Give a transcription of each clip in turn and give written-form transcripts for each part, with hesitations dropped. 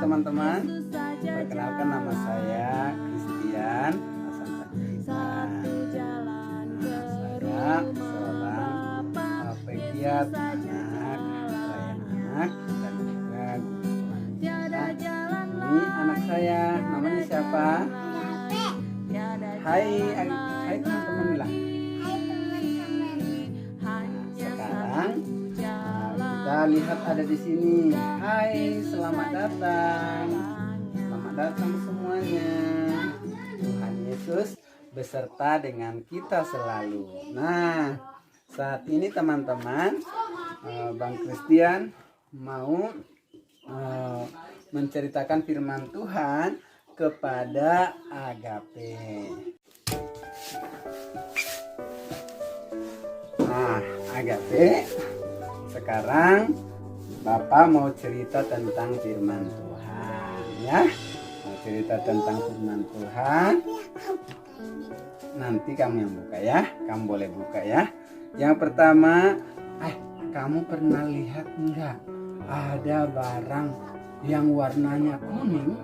teman-teman. Perkenalkan, nama saya Christian Hasan Panjaitan. Saya seorang pegiat anak dan juga guru sekolah. Ini anak saya, namanya siapa? Hai teman-teman, bilang. Sekarang kita lihat ada di sini. Hai, selamat datang. Selamat datang semuanya. Tuhan Yesus beserta dengan kita selalu. Nah, saat ini teman-teman, Bang Christian mau menceritakan firman Tuhan kepada Agape. Nah, Agape, sekarang Bapak mau cerita tentang firman Tuhan, ya. Mau cerita tentang firman Tuhan. Nanti kamu yang buka ya. Kamu boleh buka ya. Yang pertama, kamu pernah lihat enggak? Ada barang yang warnanya kuning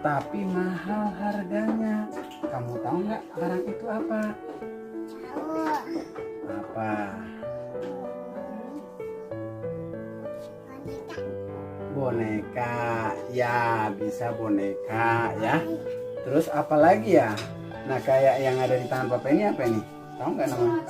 tapi mahal harganya. Kamu tahu nggak barang itu apa? Apa? Boneka. Ya, bisa boneka ya. Terus apa lagi ya? Nah, kayak yang ada di tangan Papa ini apa ini? Tahu nggak namanya?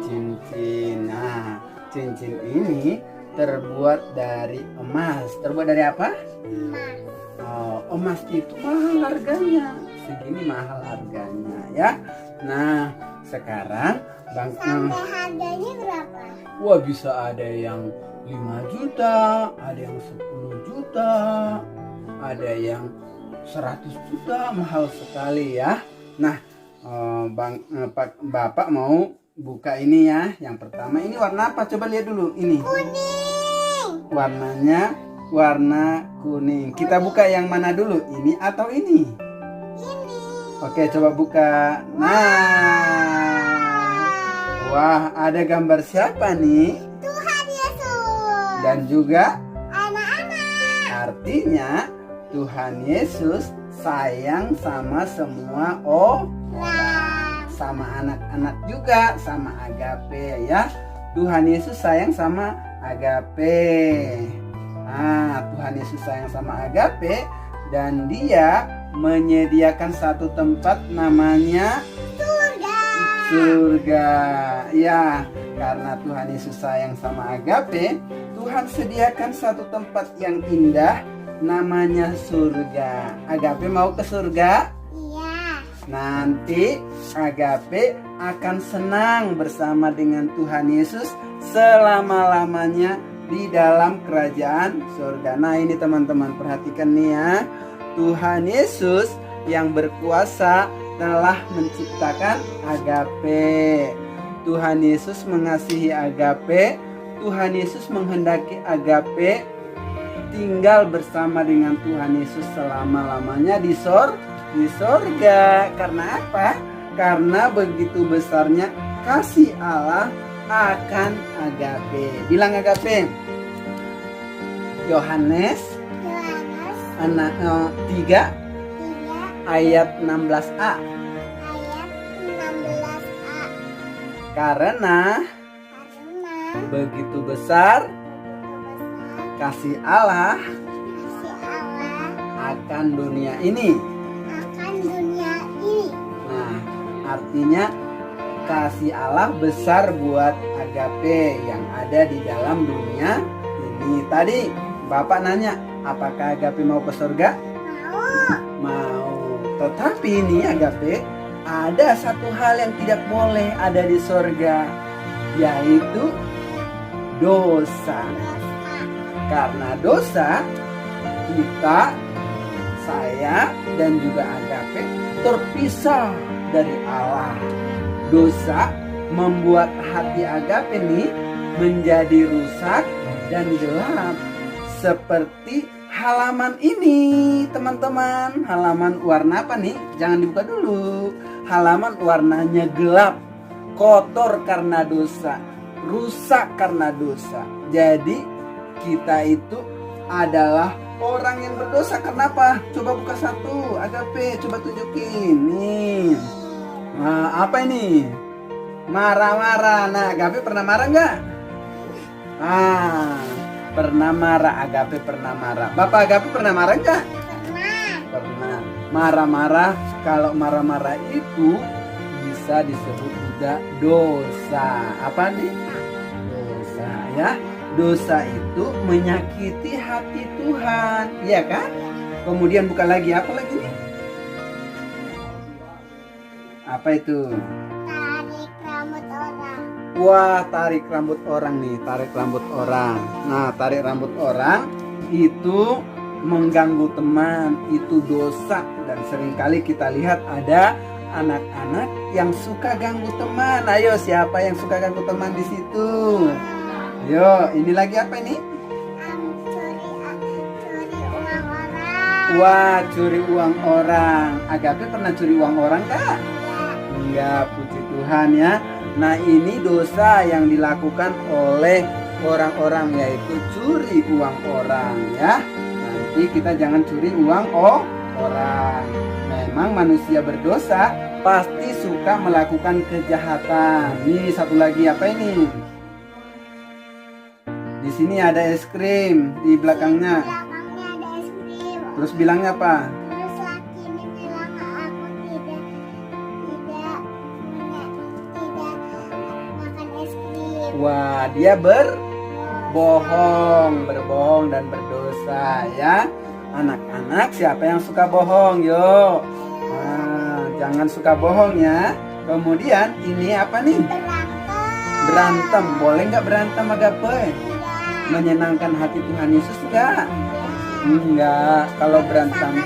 Cincin. Nah, cincin ini terbuat dari emas. Terbuat dari apa? Emas. Oh, emas itu mahal harganya. Segini mahal harganya ya. Nah, sekarang sampai harganya berapa? Wah, bisa ada yang 5 juta, ada yang 10 juta, ada yang 100 juta, mahal sekali ya. Nah, Bapak mau buka ini ya. Yang pertama, ini warna apa? Coba lihat dulu ini. Kuning. Warnanya warna kuning. Kita buka yang mana dulu? Ini atau ini? Ini. Oke, coba buka. Nah. Wah, ada gambar siapa nih? Tuhan Yesus. Dan juga anak-anak. Artinya Tuhan Yesus sayang sama semua orang. Sama anak-anak juga, sama Agape ya. Tuhan Yesus sayang sama Agape. Nah, Tuhan Yesus sayang sama Agape dan Dia menyediakan satu tempat namanya surga. Ya, karena Tuhan Yesus sayang sama Agape, Tuhan sediakan satu tempat yang indah namanya surga. Agape mau ke surga? Iya. Nanti Agape akan senang bersama dengan Tuhan Yesus selama-lamanya di dalam kerajaan surga. Nah, ini teman-teman perhatikan nih ya. Tuhan Yesus yang berkuasa telah menciptakan Agape. Tuhan Yesus mengasihi Agape. Tuhan Yesus menghendaki Agape tinggal bersama dengan Tuhan Yesus selama-lamanya di sorga. Karena apa? Karena begitu besarnya kasih Allah akan Agape. Bilang Agape. Yohanes 3 ayat 16a. Karena begitu besar kasih Allah akan dunia ini. Nah, artinya kasih Allah besar buat Agape yang ada di dalam dunia ini. Tadi Bapak nanya, apakah Agape mau ke surga? Mau. Tetapi ini Agape, ada satu hal yang tidak boleh ada di surga, yaitu dosa. Karena dosa, kita, saya dan juga Agape terpisah dari Allah. Dosa membuat hati Agape nih menjadi rusak dan gelap. Seperti halaman ini, teman-teman. Halaman warna apa nih? Jangan dibuka dulu. Halaman warnanya gelap, kotor karena dosa, rusak karena dosa. Jadi kita itu adalah orang yang berdosa karena apa? Coba buka satu, Agape, coba tunjukin. Nih. Nah, apa ini? Marah-marah. Nah, Agape pernah marah nggak? Pernah marah. Agape pernah marah. Bapak Agape pernah marah nggak? Pernah. Marah-marah. Kalau marah-marah itu bisa disebut juga dosa. Apa nih? Dosa ya. Dosa itu menyakiti hati Tuhan, iya kan? Kemudian bukan lagi apa lagi nih? Apa itu? Tarik rambut orang. Wah, tarik rambut orang nih, tarik rambut orang. Nah, tarik rambut orang itu mengganggu teman, itu dosa. Dan seringkali kita lihat ada anak-anak yang suka ganggu teman. Ayo, siapa yang suka ganggu teman di situ? Yo, ini lagi apa ini? Curi uang orang. Wah, curi uang orang. Agape pernah curi uang orang kak? Enggak, puji Tuhan ya. Nah, ini dosa yang dilakukan oleh orang-orang, yaitu curi uang orang ya. Nanti kita jangan curi uang orang. Memang manusia berdosa pasti suka melakukan kejahatan. Nih satu lagi apa ini? Di sini ada es krim di belakangnya. Belakangnya ada es krim. Terus bilangnya apa? Terus laki ini bilang aku tidak makan es krim. Wah, dia berbohong dan berdosa ya. Anak-anak, siapa yang suka bohong? Yuk. Nah, jangan suka bohong ya. Kemudian ini apa nih? Berantem. Boleh nggak berantem Agape? Menyenangkan hati Tuhan Yesus enggak? Enggak. Kalau berantem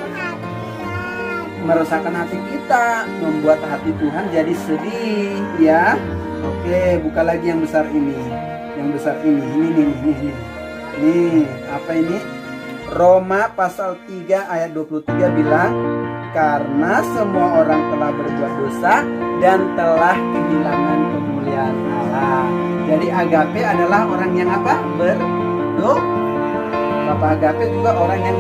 merusakkan hati kita, membuat hati Tuhan jadi sedih ya. Oke, buka lagi yang besar ini. Yang besar ini. Ini. Nih, apa ini? Roma pasal 3 ayat 23 bilang, karena semua orang telah berbuat dosa dan telah kehilangan kemuliaan Allah. Jadi Agape adalah orang yang apa? Bapak Agape juga orang yang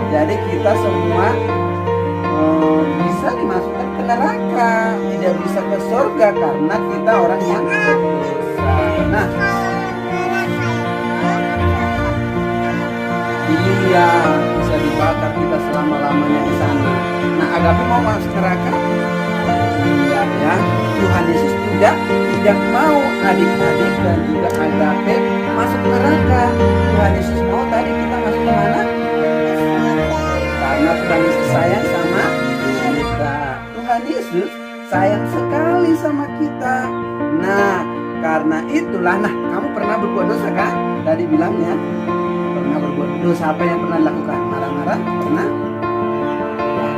Jadi kita semua bisa dimasukkan ke neraka, tidak bisa ke surga karena kita orang yang berdosa. Nah, iya, bisa dibakar kita selama-lamanya di sana. Nah, Agape mau masuk neraka? Enggak ya. Tuhan Yesus juga tidak mau adik-adik dan juga Agape masuk neraka. Tuhan Yesus mau tadi kita masuk ke mana? Karena Tuhan Yesus sayang sama kita. Tuhan Yesus sayang sekali sama kita. Nah, karena itulah, kamu pernah berbuat dosa kan? Tadi bilangnya pernah berbuat dosa. Apa yang pernah dilakukan? Marah-marah? Pernah? Ya,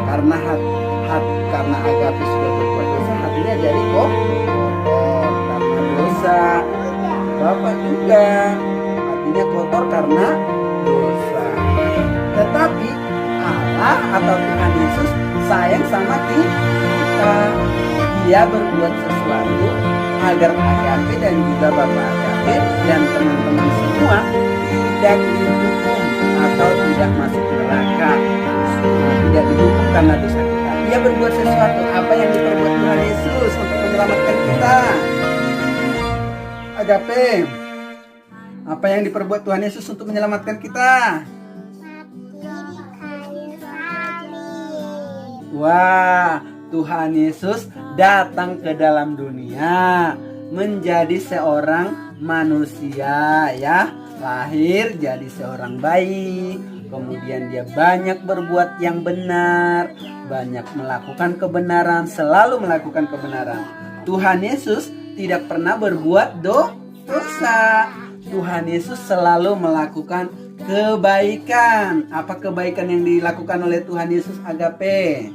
karena Agape sudah berbuat dosa, hatinya jadi kotor karena dosa. Bapak juga hatinya kotor karena dosa. Tetapi Allah atau Tuhan Yesus sayang sama kita. Dia berbuat sesuatu agar Agape dan juga Bapak Agape dan teman-teman semua tidak dihukum atau tidak masuk neraka, tidak dihukum karena dosa kita. Dia berbuat sesuatu. Apa yang diperbuat Tuhan Yesus untuk menyelamatkan kita? Agape, apa yang diperbuat Tuhan Yesus untuk menyelamatkan kita? Wah, Tuhan Yesus datang ke dalam dunia menjadi seorang manusia ya. Lahir jadi seorang bayi, kemudian dia banyak berbuat yang benar, banyak melakukan kebenaran, selalu melakukan kebenaran. Tuhan Yesus tidak pernah berbuat dosa. Tuhan Yesus selalu melakukan kebaikan. Apa kebaikan yang dilakukan oleh Tuhan Yesus Agape?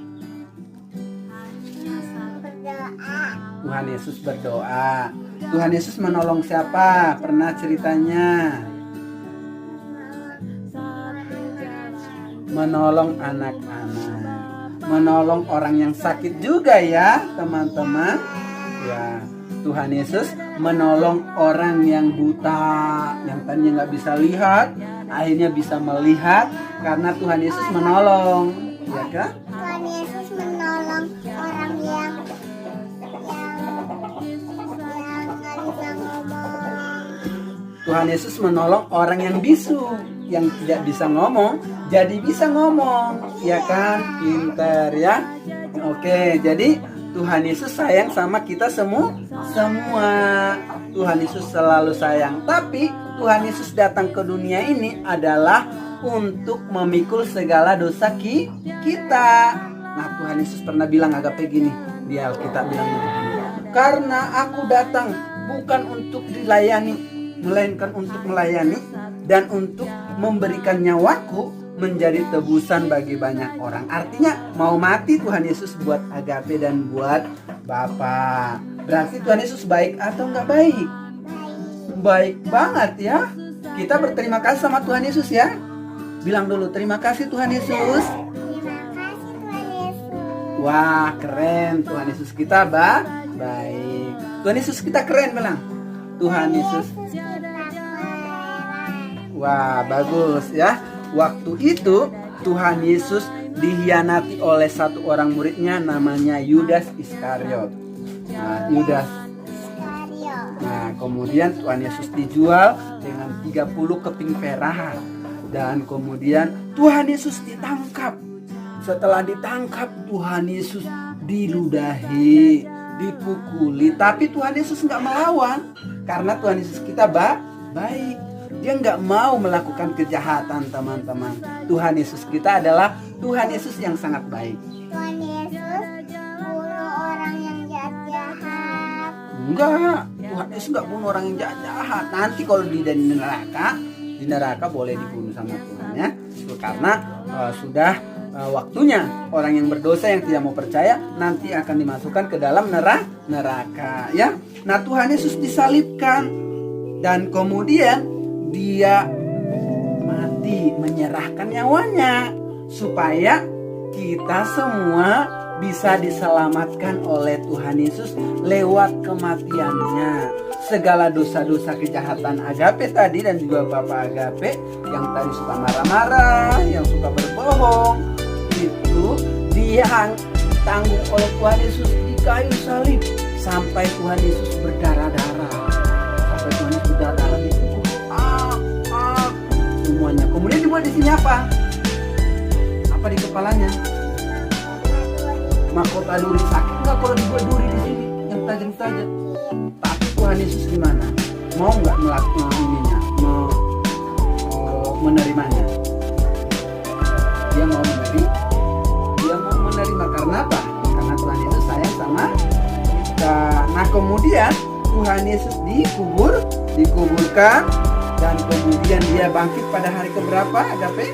Tuhan Yesus berdoa. Tuhan Yesus menolong siapa? Pernah ceritanya? Menolong anak-anak, menolong orang yang sakit juga ya teman-teman. Ya, Tuhan Yesus menolong orang yang buta, yang tadinya nggak bisa lihat, akhirnya bisa melihat karena Tuhan Yesus menolong, ya kan? Tuhan Yesus menolong orang yang nggak bisa ngomong. Tuhan Yesus menolong orang yang bisu, yang tidak bisa ngomong, jadi bisa ngomong, ya kan? Pinter ya. Oke, jadi Tuhan Yesus sayang sama kita semua. Tuhan Yesus selalu sayang. Tapi Tuhan Yesus datang ke dunia ini adalah untuk memikul segala dosa kita. Nah, Tuhan Yesus pernah bilang agak begini, di Alkitab bilang begini. Karena aku datang bukan untuk dilayani, melainkan untuk melayani dan untuk memberikan nyawaku menjadi tebusan bagi banyak orang. Artinya mau mati Tuhan Yesus buat Agape dan buat Bapa. Berarti Tuhan Yesus baik atau enggak baik? Baik banget ya. Kita berterima kasih sama Tuhan Yesus ya. Bilang dulu terima kasih Tuhan Yesus. Terima kasih Tuhan Yesus. Wah keren, Tuhan Yesus kita baik. Tuhan Yesus kita keren bilang. Tuhan Yesus. Kita keren. Wah bagus ya. Waktu itu Tuhan Yesus dihianati oleh satu orang muridnya namanya Yudas Iskariot. Nah, Yudas. Nah, kemudian Tuhan Yesus dijual dengan 30 keping perak. Dan kemudian Tuhan Yesus ditangkap. Setelah ditangkap Tuhan Yesus diludahi, dipukuli. Tapi Tuhan Yesus nggak melawan. Karena Tuhan Yesus kita baik. Dia nggak mau melakukan kejahatan teman-teman. Tuhan Yesus kita adalah Tuhan Yesus yang sangat baik. Tuhan Yesus bunuh orang yang jahat. Enggak, Tuhan Yesus nggak bunuh orang yang jahat. Nanti kalau di neraka boleh dibunuh sama Tuhan ya. Karena sudah waktunya orang yang berdosa yang tidak mau percaya nanti akan dimasukkan ke dalam neraka ya. Nah, Tuhan Yesus disalibkan dan kemudian dia mati menyerahkan nyawanya supaya kita semua bisa diselamatkan oleh Tuhan Yesus lewat kematiannya. Segala dosa-dosa kejahatan Agape tadi dan juga Bapak Agape yang tadi suka marah-marah, yang suka berbohong, itu dia tanggung oleh Tuhan Yesus di kayu salib sampai Tuhan Yesus berdarah-darah. Sampai Tuhan Yesus berdarah-darah dipukul semuanya. Kemudian dibuat di sini apa? Apa di kepalanya? Mahkota duri. Sakit nggak kalau dibuat duri di sini yang tajam-tajam? Tapi Tuhan Yesus gimana? Mau nggak melakukan ininya? Menerimanya? Dia mau menerima karena apa? Karena Tuhan Yesus sayang sama kita. Nah, kemudian Tuhan Yesus dikuburkan dan kemudian dia bangkit pada hari keberapa, Agape?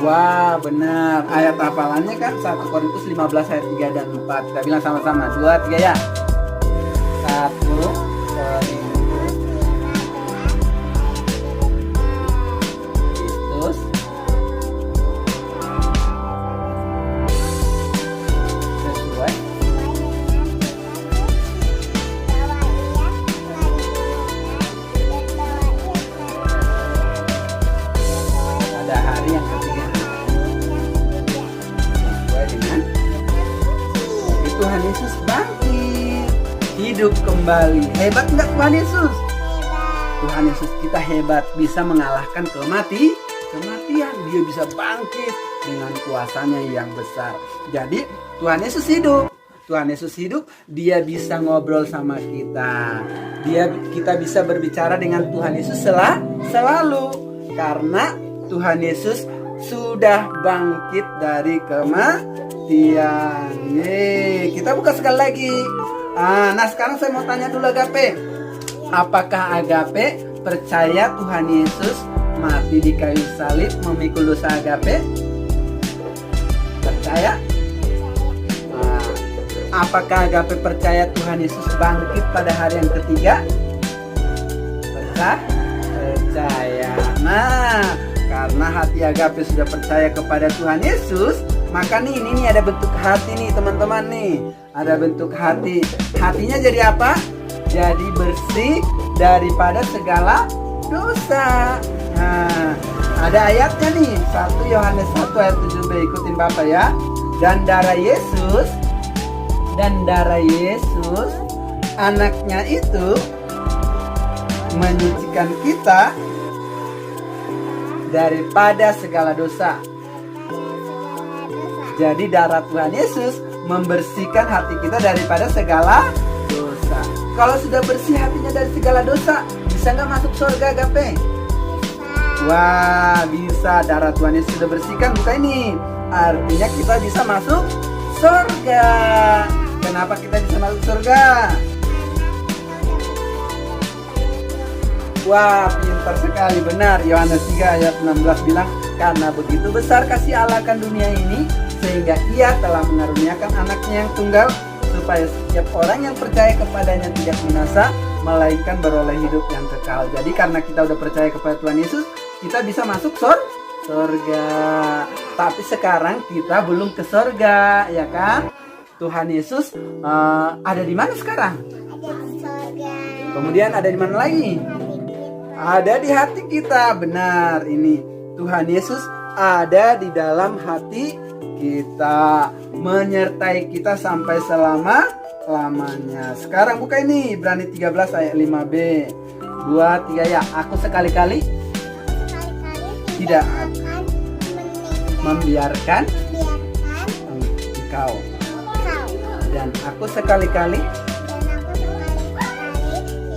Wah, benar. Ayat hafalannya kan 1 Korintus 15 ayat 3 dan 4. Kita bilang sama-sama. 2, 3 ya. 1 Korintus. Kristus. Sesuai. Pada hari yang ketiga. Sesuai dengan Tuhan Yesus bangkit, hidup kembali. Hebat enggak Tuhan Yesus? Tuhan Yesus kita hebat, bisa mengalahkan kematian. Dia bisa bangkit dengan kuasanya yang besar. Jadi Tuhan Yesus hidup. Tuhan Yesus hidup, dia bisa ngobrol sama kita. Kita bisa berbicara dengan Tuhan Yesus selalu. Karena Tuhan Yesus sudah bangkit dari kematian. Kita buka sekali lagi. Nah, sekarang saya mau tanya dulu Agape. Apakah Agape percaya Tuhan Yesus mati di kayu salib memikul dosa Agape? Percaya? Apakah Agape percaya Tuhan Yesus bangkit pada hari yang ketiga? Percaya. Nah, karena hati Agape sudah percaya kepada Tuhan Yesus, maka ini ada bentuk hati nih teman-teman nih. Ada bentuk hati. Hatinya jadi apa? Jadi bersih daripada segala dosa. Nah, ada ayatnya nih, 1 Yohanes 1 ayat 7b, ikutin Bapak ya. Dan darah Yesus, anaknya itu menyucikan kita daripada segala dosa. Jadi darah Tuhan Yesus membersihkan hati kita daripada segala dosa. Kalau sudah bersih hatinya dari segala dosa, bisa nggak masuk surga, Agape? Wah, bisa. Darah Tuhan Yesus sudah bersihkan, bukan ini. Artinya kita bisa masuk surga. Kenapa kita bisa masuk surga? Wah, pintar sekali, benar. Yohanes 3 ayat 16 bilang, karena begitu besar kasih Allah akan dunia ini, sehingga Ia telah mengaruniakan anaknya yang tunggal, supaya setiap orang yang percaya kepadanya tidak binasa, melainkan beroleh hidup yang kekal. Jadi karena kita udah percaya kepada Tuhan Yesus, kita bisa masuk surga. Tapi sekarang kita belum ke surga, ya kan? Tuhan Yesus ada di mana sekarang? Ada di surga. Kemudian ada di mana lagi? Ada di hati kita. Benar, ini Tuhan Yesus ada di dalam hati kita, menyertai kita sampai selama-lamanya. Sekarang buka ini Ibrani 13 ayat 5b. 2, 3 ya. Aku sekali-kali tidak akan membiarkan engkau. Dan aku sekali-kali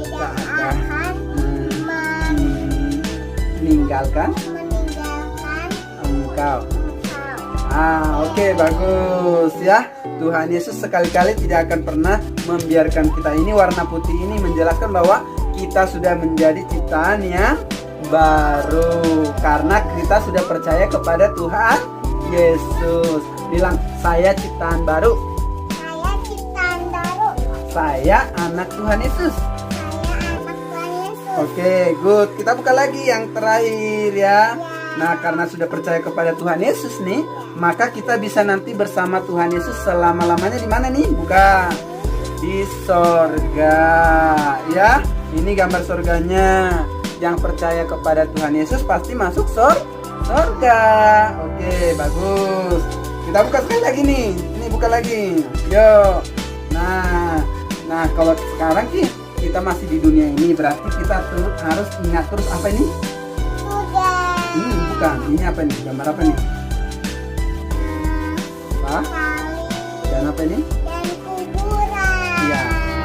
tidak akan meninggalkan engkau. Oke, bagus ya. Tuhan Yesus sekali-kali tidak akan pernah membiarkan kita. Ini warna putih ini menjelaskan bahwa kita sudah menjadi ciptaan yang baru karena kita sudah percaya kepada Tuhan Yesus. Bilang, saya ciptaan baru. Saya ciptaan baru. Saya anak Tuhan Yesus. Saya anak Tuhan Yesus. Oke, good. Kita buka lagi yang terakhir ya. Nah, karena sudah percaya kepada Tuhan Yesus nih, maka kita bisa nanti bersama Tuhan Yesus selama-lamanya di mana nih? Bukan di sorga ya. Ini gambar sorganya. Yang percaya kepada Tuhan Yesus pasti masuk sorga. Oke, bagus. Kita buka sekali lagi nih. Ini buka lagi. Yo. Nah, kalau sekarang sih kita masih di dunia ini, berarti kita harus ingat terus apa ini? Bukan, ini apa nih? Gambar apa nih? Apa? Dan apa ini? Dan kuburan. Iya,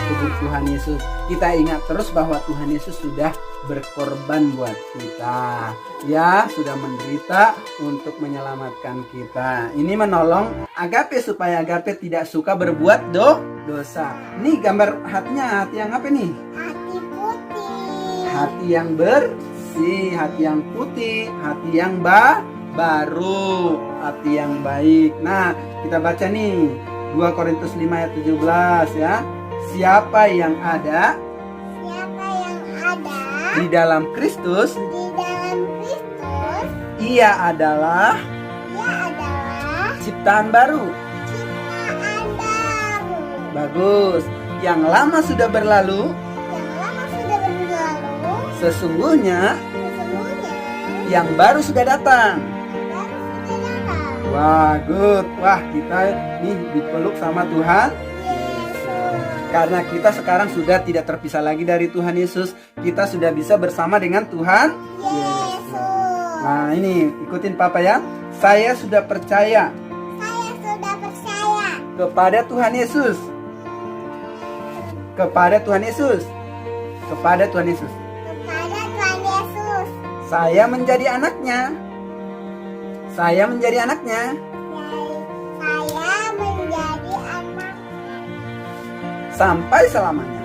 tubuh Tuhan Yesus. Kita ingat terus bahwa Tuhan Yesus sudah berkorban buat kita. Ya, sudah menderita untuk menyelamatkan kita. Ini menolong Agape supaya Agape tidak suka berbuat dosa. Ini gambar hatinya, hati yang apa nih? Hati putih. Hati yang bersih, hati yang putih, hati yang baru, hati yang baik. Nah, kita baca nih 2 Korintus 5 ayat 17 ya. Siapa yang ada di dalam Kristus, ia adalah ciptaan baru. Bagus. Yang lama sudah berlalu, sesungguhnya yang baru sudah datang. Wah, good. Wah, kita nih dipeluk sama Tuhan. Karena kita sekarang sudah tidak terpisah lagi dari Tuhan Yesus. Kita sudah bisa bersama dengan Tuhan Yesus. Nah, ini ikutin Papa ya. Saya sudah percaya. Kepada Tuhan Yesus. Kepada Tuhan Yesus. Kepada Tuhan Yesus. Saya menjadi anaknya. Saya menjadi anaknya. Sampai selamanya.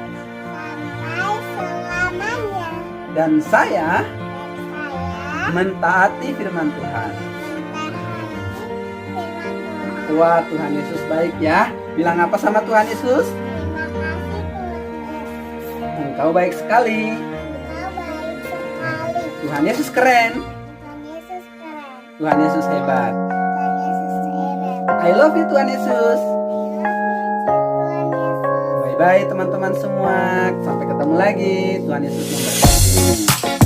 Dan saya mentaati firman Tuhan. Wah, Tuhan Yesus baik ya. Bilang apa sama Tuhan Yesus? Engkau baik sekali. Tuhan Yesus keren. Tuhan Yesus hebat. I love you Tuhan Yesus. Bye-bye teman-teman semua. Sampai ketemu lagi. Tuhan Yesus memberkati.